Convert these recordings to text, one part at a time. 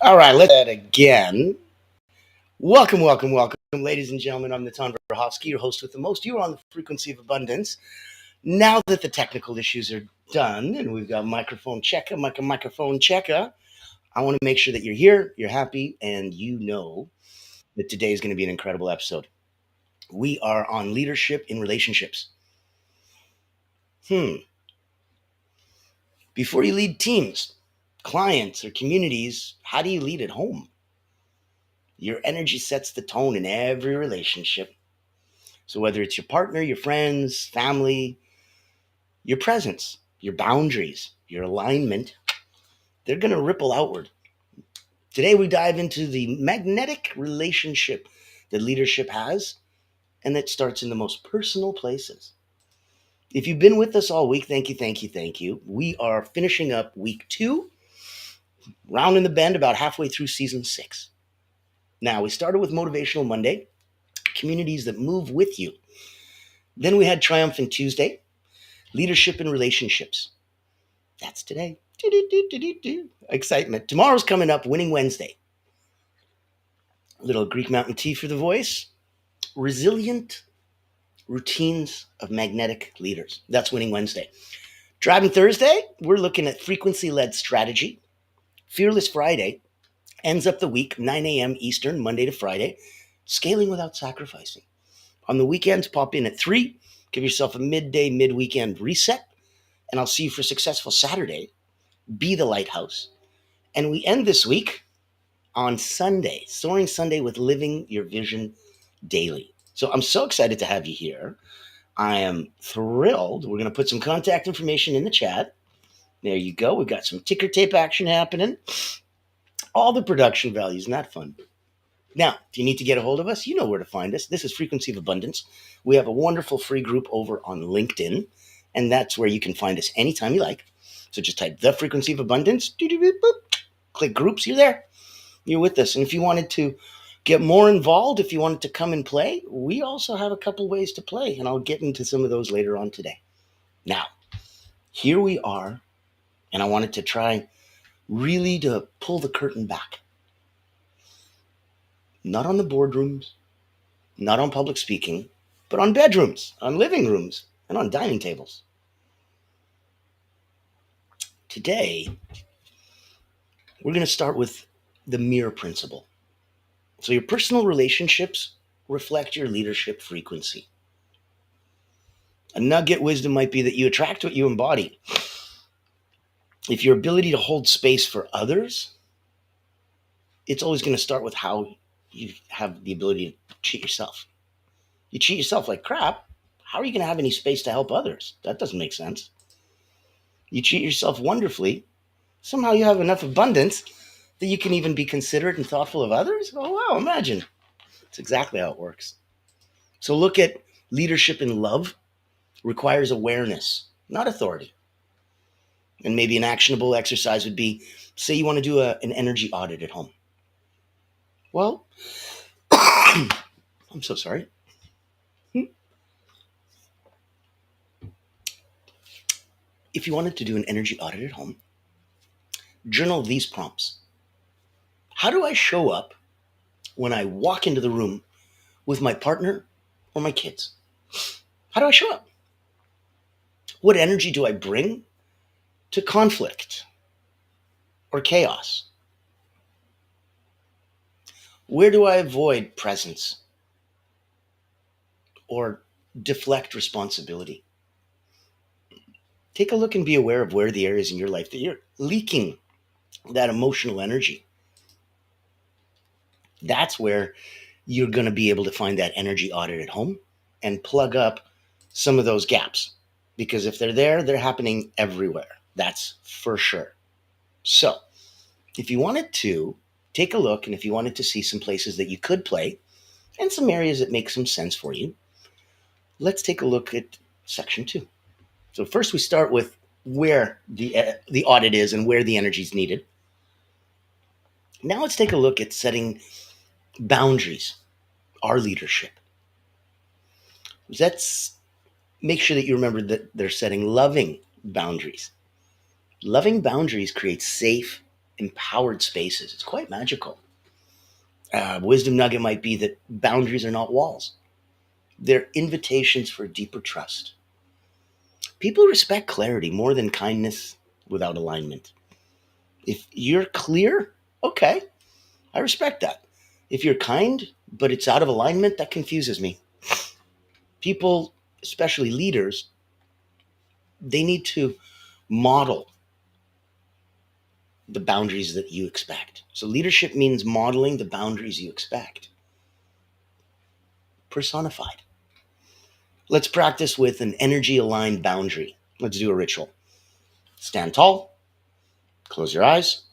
All right, let's do that again. Welcome, welcome, welcome, ladies and gentlemen. I'm Natan Verhovsky, your host with the most. You are on the frequency of abundance. Now that the technical issues are done and we've got microphone checker, I want to make sure that you're here, you're happy, and you know that today is going to be an incredible episode. We are on leadership in relationships. Before you lead teams, clients, or communities, how do you lead at home? Your energy sets the tone in every relationship. So whether it's your partner, your friends, family, your presence, your boundaries, your alignment, they're going to ripple outward. Today we dive into the magnetic relationship that leadership has and that starts in the most personal places. If you've been with us all week, thank you, thank you, thank you. We are finishing up week 2, rounding the bend about halfway through season 6. Now, we started with Motivational Monday, communities that move with you. Then we had Triumphant Tuesday, leadership in relationships. That's today. Excitement. Tomorrow's coming up, Winning Wednesday. A little Greek Mountain Tea for the voice. Resilient routines of magnetic leaders. That's Winning Wednesday. Driving Thursday, we're looking at frequency-led strategy. Fearless Friday ends up the week, 9 a.m. Eastern, Monday to Friday. Scaling without sacrificing. On the weekends, pop in at 3. Give yourself a midday, mid-weekend reset. And I'll see you for Successful Saturday. Be the lighthouse. And we end this week on Sunday, Soaring Sunday with Living Your Vision Daily. So I'm so excited to have you here. I am thrilled. We're going to put some contact information in the chat. There you go. We've got some ticker tape action happening. All the production values, not fun. Now, if you need to get a hold of us, you know where to find us. This is Frequency of Abundance. We have a wonderful free group over on LinkedIn, and that's where you can find us anytime you like. So just type The Frequency of Abundance, click groups, you're there. You're with us. And if you wanted to get more involved, if you wanted to come and play, we also have a couple ways to play, and I'll get into some of those later on today. Now, here we are, and I wanted to try really to pull the curtain back. Not on the boardrooms, not on public speaking, but on bedrooms, on living rooms, and on dining tables. Today, we're going to start with the mirror principle. So your personal relationships reflect your leadership frequency. A nugget wisdom might be that you attract what you embody. If your ability to hold space for others, it's always going to start with how you have the ability to treat yourself. You treat yourself like crap, how are you going to have any space to help others? That doesn't make sense. You treat yourself wonderfully, somehow you have enough abundance that you can even be considerate and thoughtful of others? Oh, wow, imagine. That's exactly how it works. So look at leadership in love requires awareness, not authority. And maybe an actionable exercise would be, say you want to do an energy audit at home. Well, I'm so sorry. If you wanted to do an energy audit at home, journal these prompts. How do I show up when I walk into the room with my partner or my kids? How do I show up? What energy do I bring to conflict or chaos? Where do I avoid presence or deflect responsibility? Take a look and be aware of where the areas in your life that you're leaking that emotional energy. That's where you're going to be able to find that energy audit at home and plug up some of those gaps. Because if they're there, they're happening everywhere. That's for sure. So if you wanted to take a look and if you wanted to see some places that you could play and some areas that make some sense for you, let's take a look at section 2. So first we start with where the audit is and where the energy is needed. Now let's take a look at setting boundaries, our leadership. Let's make sure that you remember that they're setting loving boundaries. Loving boundaries create safe empowered spaces. It's quite magical. Wisdom nugget might be that boundaries are not walls. They're invitations for deeper trust. People respect clarity more than kindness without alignment. If you're clear, okay, I respect that. If you're kind, but it's out of alignment, that confuses me. People, especially leaders, they need to model the boundaries that you expect. So leadership means modeling the boundaries you expect. Personified. Let's practice with an energy aligned boundary. Let's do a ritual. Stand tall, close your eyes,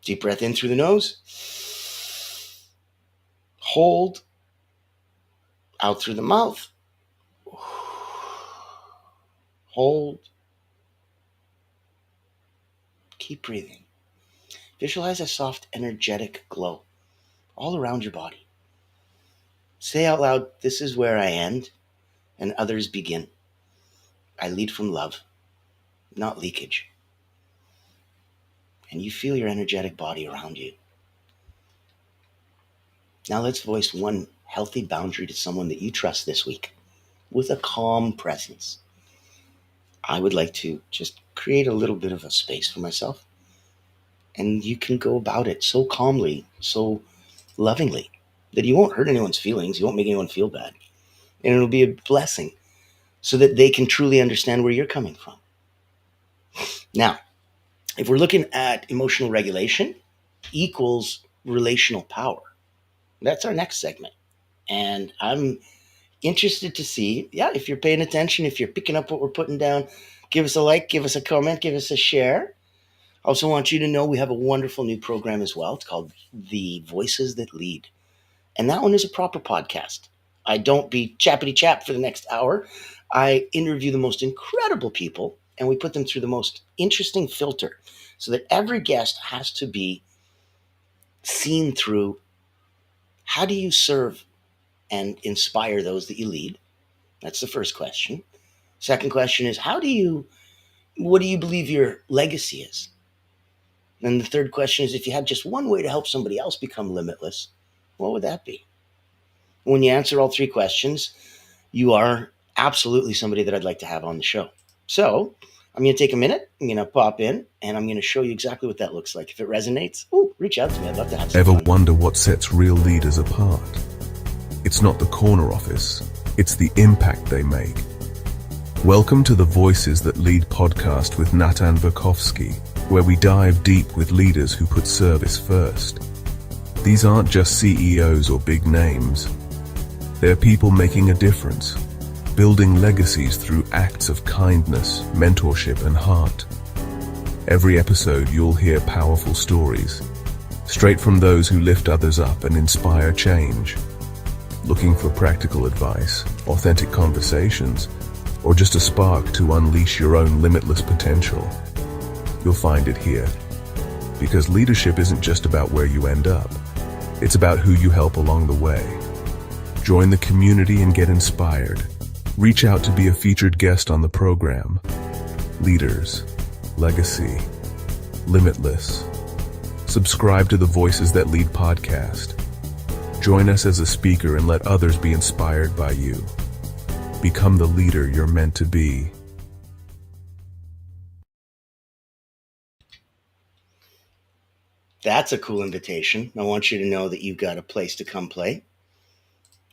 deep breath in through the nose, hold out through the mouth, hold, keep breathing. Visualize a soft, energetic glow all around your body. Say out loud, this is where I end and others begin. I lead from love, not leakage. And you feel your energetic body around you. Now let's voice one healthy boundary to someone that you trust this week with a calm presence. I would like to just create a little bit of a space for myself. And you can go about it so calmly, so lovingly, that you won't hurt anyone's feelings, you won't make anyone feel bad. And it'll be a blessing so that they can truly understand where you're coming from. Now, if we're looking at emotional regulation equals relational power, that's our next segment. And I'm interested to see, if you're paying attention, if you're picking up what we're putting down, give us a like, give us a comment, give us a share. I also want you to know we have a wonderful new program as well. It's called The Voices That Lead. And that one is a proper podcast. I don't be chappity chap for the next hour. I interview the most incredible people and we put them through the most interesting filter so that every guest has to be seen through how do you serve and inspire those that you lead? That's the first question. Second question is what do you believe your legacy is? And the third question is if you had just one way to help somebody else become limitless, what would that be? When you answer all three questions, you are absolutely somebody that I'd like to have on the show. So I'm going to take a minute. I'm going to pop in and I'm going to show you exactly what that looks like. If it resonates, reach out to me. I'd love to have some fun. Ever wonder what sets real leaders apart? It's not the corner office. It's the impact they make. Welcome to the Voices That Lead podcast with Natan Verkovsky, where we dive deep with leaders who put service first. These aren't just CEOs or big names. They're people making a difference, building legacies through acts of kindness, mentorship, and heart. Every episode you'll hear powerful stories, straight from those who lift others up and inspire change. Looking for practical advice, authentic conversations, or just a spark to unleash your own limitless potential? You'll find it here. Because leadership isn't just about where you end up. It's about who you help along the way. Join the community and get inspired. Reach out to be a featured guest on the program. Leaders, legacy, limitless. Subscribe to the Voices That Lead podcast. Join us as a speaker and let others be inspired by you. Become the leader you're meant to be. That's a cool invitation. I want you to know that you've got a place to come play.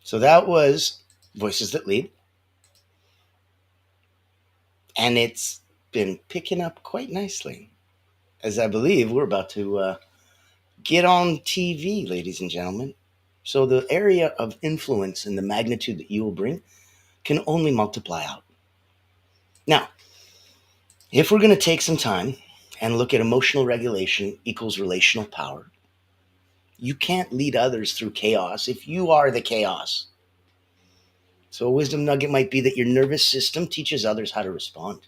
So that was Voices That Lead. And it's been picking up quite nicely, as I believe we're about to get on TV, ladies and gentlemen. So the area of influence and the magnitude that you will bring can only multiply out. Now, if we're going to take some time and look at emotional regulation equals relational power, you can't lead others through chaos if you are the chaos. So a wisdom nugget might be that your nervous system teaches others how to respond.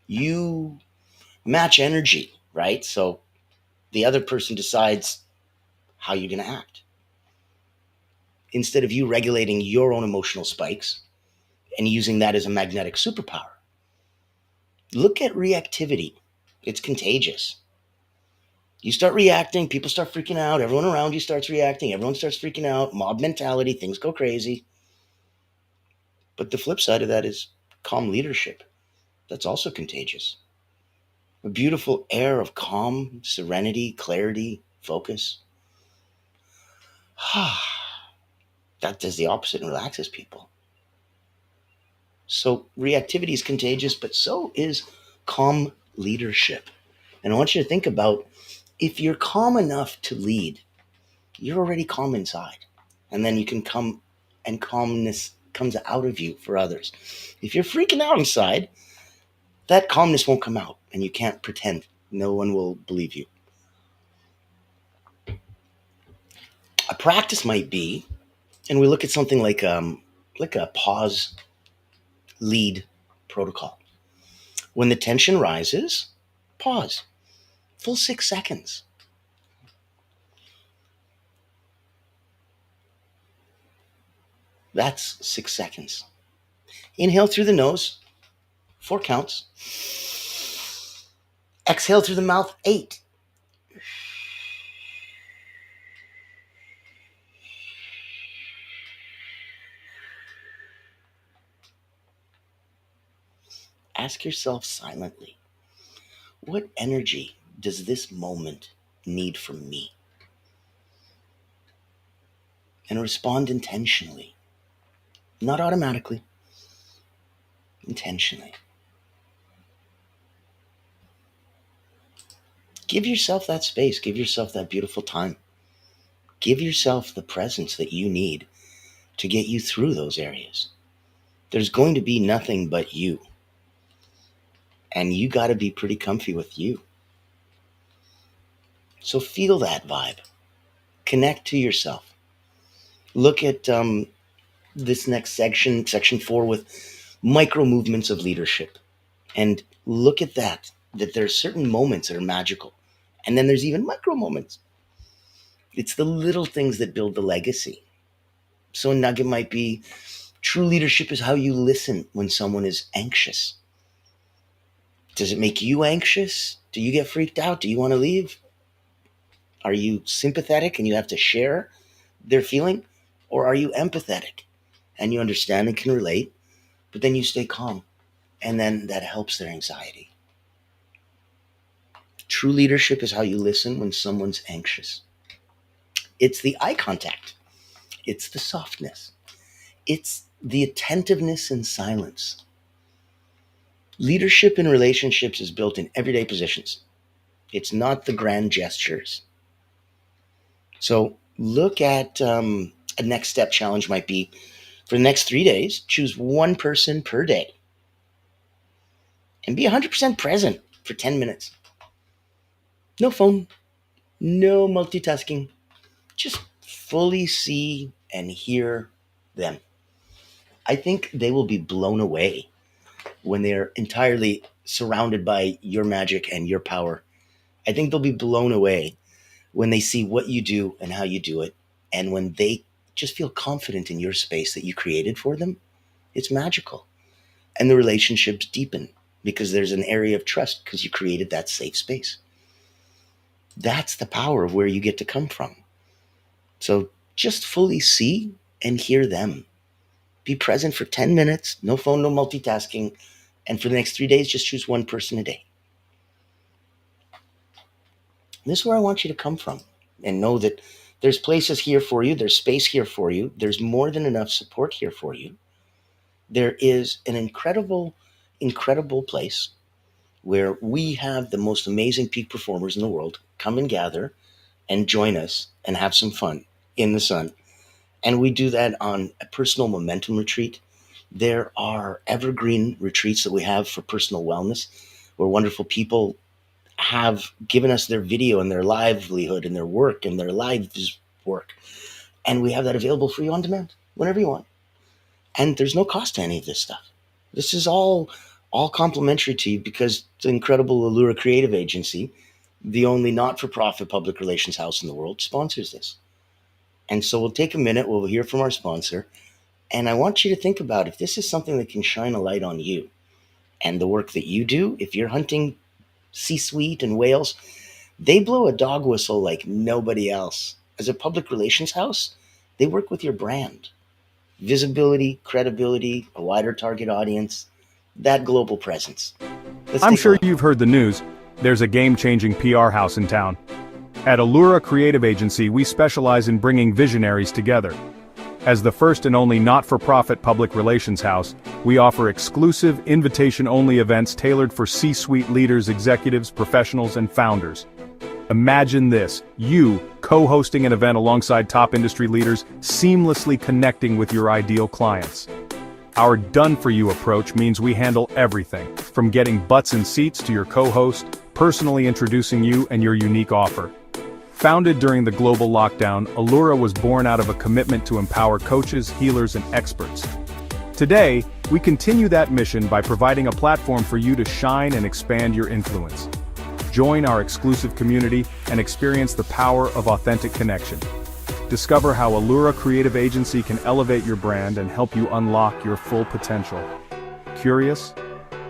You match energy, right? So the other person decides how you're going to act. Instead of you regulating your own emotional spikes and using that as a magnetic superpower, look at reactivity It's contagious. You start reacting, people start freaking out, everyone around you starts reacting, everyone starts freaking out, mob mentality, things go crazy. But the flip side of that is calm leadership. That's also contagious. A beautiful air of calm, serenity, clarity, focus. That does the opposite and relaxes people. So reactivity is contagious, but so is calm leadership. And I want you to think about, if you're calm enough to lead, you're already calm inside. And then you can come, and calmness comes out of you for others. If you're freaking out inside, that calmness won't come out, and you can't pretend. No one will believe you. A practice might be, and we look at something like a pause lead protocol. When the tension rises, pause. Full 6 seconds. That's 6 seconds. Inhale through the nose, 4 counts. Exhale through the mouth, 8. Ask yourself silently, what energy does this moment need from me? And respond intentionally, not automatically, intentionally. Give yourself that space, give yourself that beautiful time. Give yourself the presence that you need to get you through those areas. There's going to be nothing but you. And you got to be pretty comfy with you. So feel that vibe. Connect to yourself. Look at this next section 4, with micro movements of leadership. And look at that there's certain moments that are magical. And then there's even micro moments. It's the little things that build the legacy. So a nugget might be, true leadership is how you listen when someone is anxious. Does it make you anxious? Do you get freaked out? Do you want to leave? Are you sympathetic and you have to share their feeling? Or are you empathetic and you understand and can relate, but then you stay calm, and then that helps their anxiety? True leadership is how you listen when someone's anxious. It's the eye contact. It's the softness. It's the attentiveness and silence. Leadership in relationships is built in everyday positions. It's not the grand gestures. So look at a next step challenge might be, for the next 3 days, choose one person per day and be 100% present for 10 minutes. No phone, no multitasking. Just fully see and hear them. I think they will be blown away when they're entirely surrounded by your magic and your power. I think they'll be blown away when they see what you do and how you do it, and when they just feel confident in your space that you created for them. It's magical. And the relationships deepen because there's an area of trust because you created that safe space. That's the power of where you get to come from. So just fully see and hear them. Be present for 10 minutes, no phone, no multitasking. And for the next 3 days, just choose one person a day. This is where I want you to come from, and know that there's places here for you. There's space here for you. There's more than enough support here for you. There is an incredible, incredible place where we have the most amazing peak performers in the world come and gather and join us and have some fun in the sun. And we do that on a personal momentum retreat. There are evergreen retreats that we have for personal wellness, where wonderful people have given us their video and their livelihood and their work and their lives work. And we have that available for you on demand whenever you want. And there's no cost to any of this stuff. This is all complimentary to you because the incredible Allura Creative Agency, the only not-for-profit public relations house in the world, sponsors this. And so we'll take a minute, we'll hear from our sponsor, and I want you to think about if this is something that can shine a light on you and the work that you do. If you're hunting C-suite in Wales, they blow a dog whistle like nobody else. As a public relations house, they work with your brand. Visibility, credibility, a wider target audience, that global presence. Let's I'm take a sure look. you've heard the news. There's a game-changing PR house in town. At Allura Creative Agency, we specialize in bringing visionaries together. As the first and only not-for-profit public relations house, we offer exclusive, invitation-only events tailored for C-suite leaders, executives, professionals, and founders. Imagine this, you co-hosting an event alongside top industry leaders, seamlessly connecting with your ideal clients. Our done-for-you approach means we handle everything, from getting butts in seats to your co-host, personally introducing you and your unique offer. Founded during the global lockdown, Allura was born out of a commitment to empower coaches, healers, and experts. Today, we continue that mission by providing a platform for you to shine and expand your influence. Join our exclusive community and experience the power of authentic connection. Discover how Allura Creative Agency can elevate your brand and help you unlock your full potential. Curious?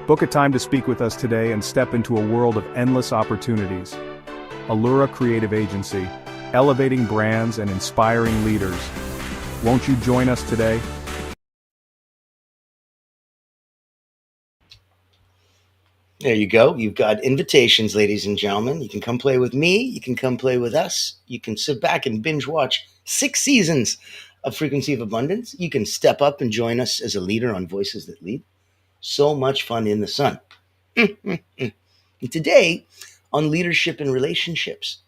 Book a time to speak with us today and step into a world of endless opportunities. Allura Creative Agency, elevating brands and inspiring leaders. Won't you join us today? There you go. You've got invitations, ladies and gentlemen. You can come play with me. You can come play with us. You can sit back and binge watch 6 seasons of Frequency of Abundance. You can step up and join us as a leader on Voices That Lead. So much fun in the sun. And today, on leadership and relationships,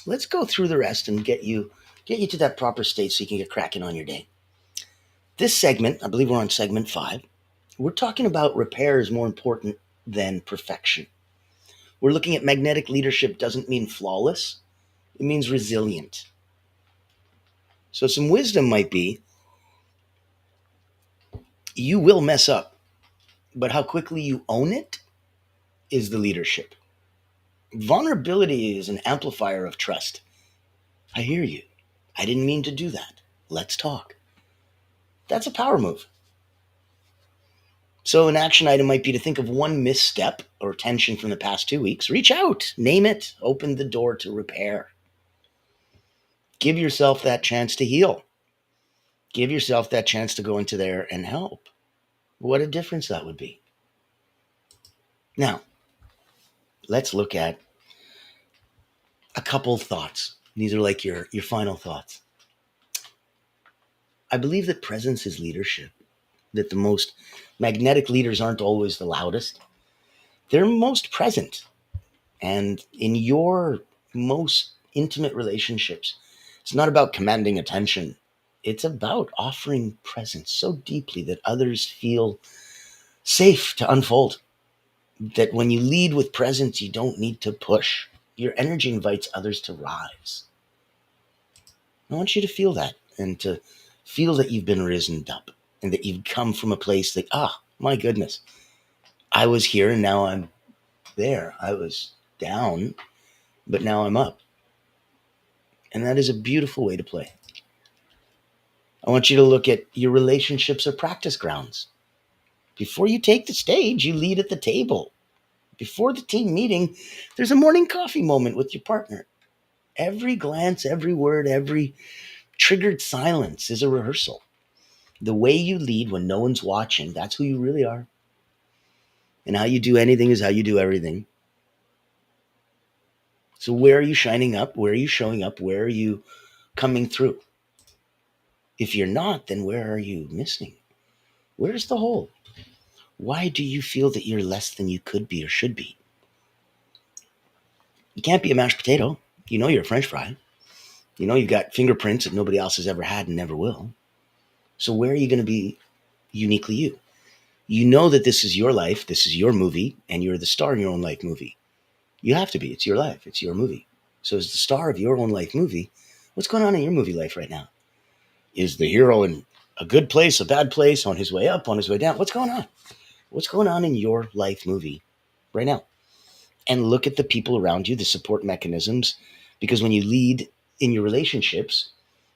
let's go through the rest and get you to that proper state so you can get cracking on your day. This segment, I believe we're on segment 5, we're talking about repair is more important than perfection. We're looking at magnetic leadership doesn't mean flawless, it means resilient. So some wisdom might be, you will mess up, but how quickly you own it is the leadership. Vulnerability is an amplifier of trust. I hear you. I didn't mean to do that. Let's talk. That's a power move. So an action item might be to think of one misstep or tension from the past 2 weeks. Reach out, name it, open the door to repair. Give yourself that chance to heal. Give yourself that chance to go into there and help. What a difference that would be. Now, let's look at a couple thoughts. These are like your final thoughts. I believe that presence is leadership, that the most magnetic leaders aren't always the loudest. They're most present. And in your most intimate relationships, it's not about commanding attention. It's about offering presence so deeply that others feel safe to unfold. That when you lead with presence, you don't need to push. Your energy invites others to rise. I want you to feel that and to feel that you've been risen up and that you've come from a place that, my goodness, I was here and now I'm there. I was down, but now I'm up. And that is a beautiful way to play. I want you to look at your relationships or practice grounds. Before you take the stage, you lead at the table. Before the team meeting, there's a morning coffee moment with your partner. Every glance, every word, every triggered silence is a rehearsal. The way you lead when no one's watching, that's who you really are. And how you do anything is how you do everything. So where are you shining up? Where are you showing up? Where are you coming through? If you're not, then where are you missing? Where's the hole? Why do you feel that you're less than you could be or should be? You can't be a mashed potato. You know you're a French fry. You know you've got fingerprints that nobody else has ever had and never will. So where are you going to be uniquely you? You know that this is your life, this is your movie, and you're the star in your own life movie. You have to be. It's your life. It's your movie. So as the star of your own life movie, what's going on in your movie life right now? Is the hero in a good place, a bad place, on his way up, on his way down? What's going on? What's going on in your life movie right now? And look at the people around you, the support mechanisms, because when you lead in your relationships,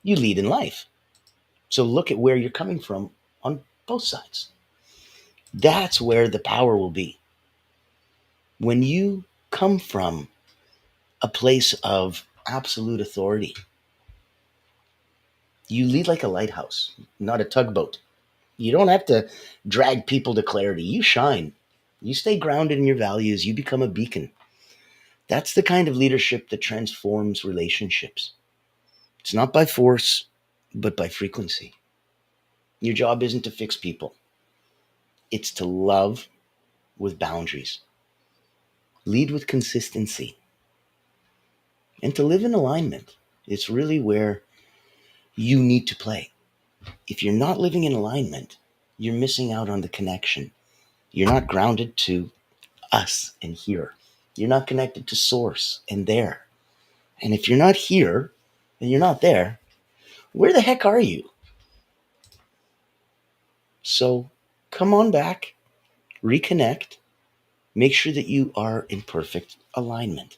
you lead in life. So look at where you're coming from on both sides. That's where the power will be. When you come from a place of absolute authority, you lead like a lighthouse, not a tugboat. You don't have to drag people to clarity. You shine. You stay grounded in your values. You become a beacon. That's the kind of leadership that transforms relationships. It's not by force, but by frequency. Your job isn't to fix people, it's to love with boundaries, lead with consistency, and to live in alignment. It's really where you need to play. If you're not living in alignment, you're missing out on the connection. You're not grounded to us and here. You're not connected to source and there. And if you're not here and you're not there, where the heck are you? So come on back, reconnect, make sure that you are in perfect alignment.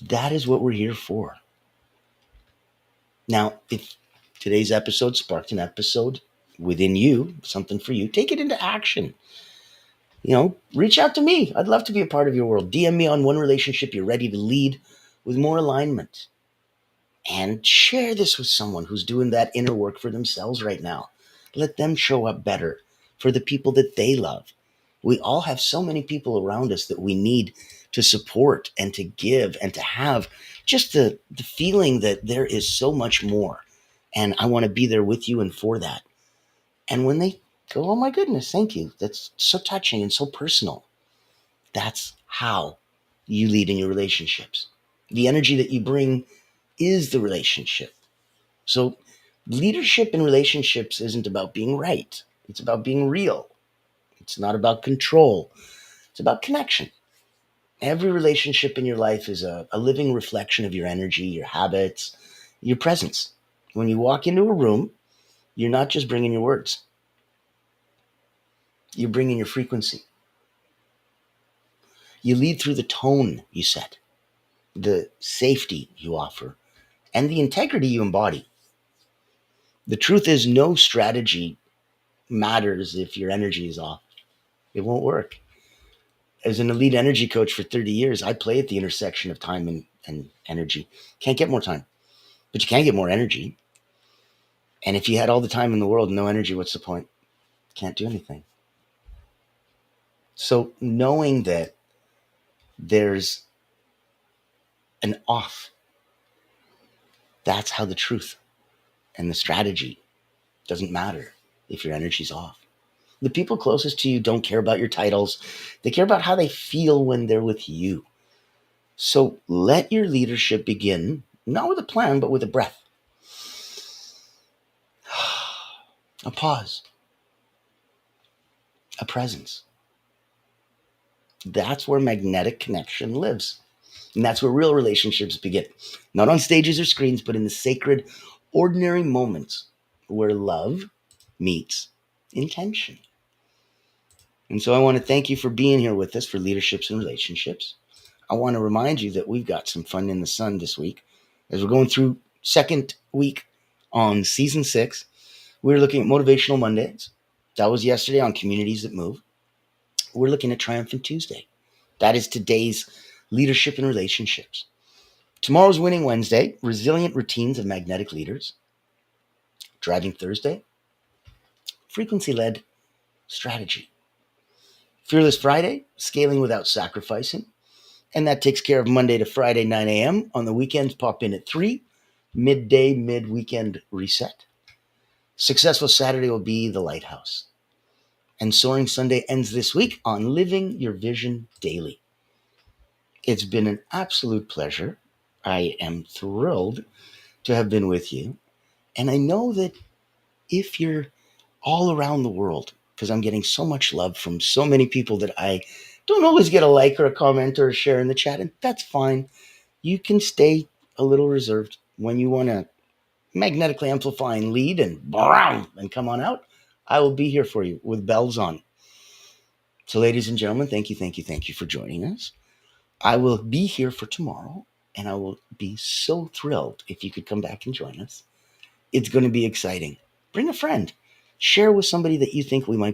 That is what we're here for. Now, if today's episode sparked an episode within you, something for you, take it into action. Reach out to me. I'd love to be a part of your world. DM me on one relationship you're ready to lead with more alignment. And share this with someone who's doing that inner work for themselves right now. Let them show up better for the people that they love. We all have so many people around us that we need to support and to give and to have just the feeling that there is so much more. And I want to be there with you and for that. And when they go, oh my goodness, thank you. That's so touching and so personal. That's how you lead in your relationships. The energy that you bring is the relationship. So leadership in relationships isn't about being right. It's about being real. It's not about control. It's about connection. Every relationship in your life is a living reflection of your energy, your habits, your presence. When you walk into a room, you're not just bringing your words. You're bringing your frequency. You lead through the tone you set, the safety you offer, and the integrity you embody. The truth is, no strategy matters if your energy is off. It won't work. As an elite energy coach for 30 years, I play at the intersection of time and energy. Can't get more time, but you can get more energy. And if you had all the time in the world and no energy, what's the point? Can't do anything. So knowing that there's an off, that's how the truth and the strategy doesn't matter if your energy's off. The people closest to you don't care about your titles. They care about how they feel when they're with you. So let your leadership begin, not with a plan, but with a breath. A pause. A presence. That's where magnetic connection lives. And that's where real relationships begin. Not on stages or screens, but in the sacred, ordinary moments where love meets intention. And so I want to thank you for being here with us for Leaderships and Relationships. I want to remind you that we've got some fun in the sun this week. As we're going through second week on season 6, we're looking at Motivational Mondays. That was yesterday on Communities That Move. We're looking at Triumphant Tuesday. That is today's Leadership and Relationships. Tomorrow's Winning Wednesday, Resilient Routines of Magnetic Leaders. Driving Thursday, Frequency-Led Strategy. Fearless Friday, Scaling Without Sacrificing. And that takes care of Monday to Friday, 9 a.m. On the weekends, pop in at 3, midday, mid-weekend reset. Successful Saturday will be the Lighthouse. And Soaring Sunday ends this week on Living Your Vision Daily. It's been an absolute pleasure. I am thrilled to have been with you. And I know that if you're all around the world, because I'm getting so much love from so many people that I don't always get a like or a comment or a share in the chat, and that's fine. You can stay a little reserved. When you want to magnetically amplify and lead and come on out, I will be here for you with bells on. So ladies and gentlemen, thank you for joining us. I will be here for tomorrow, and I will be so thrilled if you could come back and join us. It's going to be exciting. Bring a friend. Share with somebody that you think we might